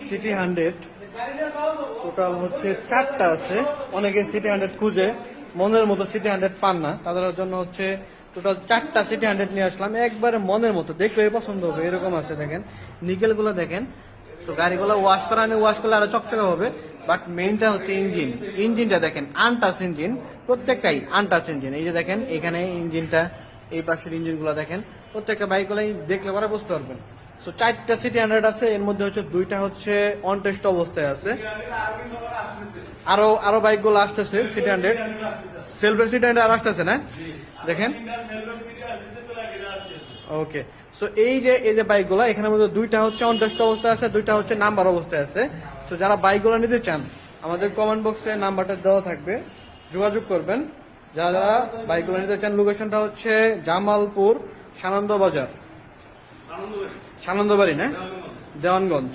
City 100 total হচ্ছে 4টা আছে। অনেকে সিটি 100 খুঁজে মনের মতো সিটি 100 পান না, তাদের জন্য হচ্ছে টোটাল 4টা সিটি 100 নিয়ে আসলাম। একবারে মনের মতো, দেখলেই পছন্দ হবে এরকম আছে। দেখেন নিকেল গুলো দেখেন। তো গাড়িগুলো ওয়াশ করা নেই, ওয়াশ করলে আরো চকচকে হবে। বাট মেইনটা হচ্ছে ইঞ্জিনটা দেখেন, আনটাচ ইঞ্জিন, প্রত্যেকটাই আনটাচ ইঞ্জিন। এই যে দেখেন এখানে ইঞ্জিনটা, এই পাশের ইঞ্জিন গুলো দেখেন, প্রত্যেকটা বাইক গুলাই দেখলে পরে বুঝতে পারবেন। তো 4টা সিটি 100 আছে, এর মধ্যে হচ্ছে 2টা হচ্ছে অন টেস্ট অবস্থায় আছে। আরো বাইক গুলো আসতেছে সিটি 100, সিলভার সিটি 100 আর আসতেছে না, দেখেন। ওকে, সো এই যে বাইক গুলা, এখানের মধ্যে 2টা হচ্ছে অন টেস্ট অবস্থায় আছে, 2টা হচ্ছে নাম্বার অবস্থায় আছে। তো যারা বাইক গুলো নিতে চান, আমাদের কমেন্ট বক্সে নাম্বারটা দেওয়া থাকবে, যোগাযোগ করবেন। যারা বাইক গুলো নিতে চান, লোকেশনটা হচ্ছে জামালপুর সানন্দ বাজার, সানন্দবাড়ি না, দেওয়ানগঞ্জ।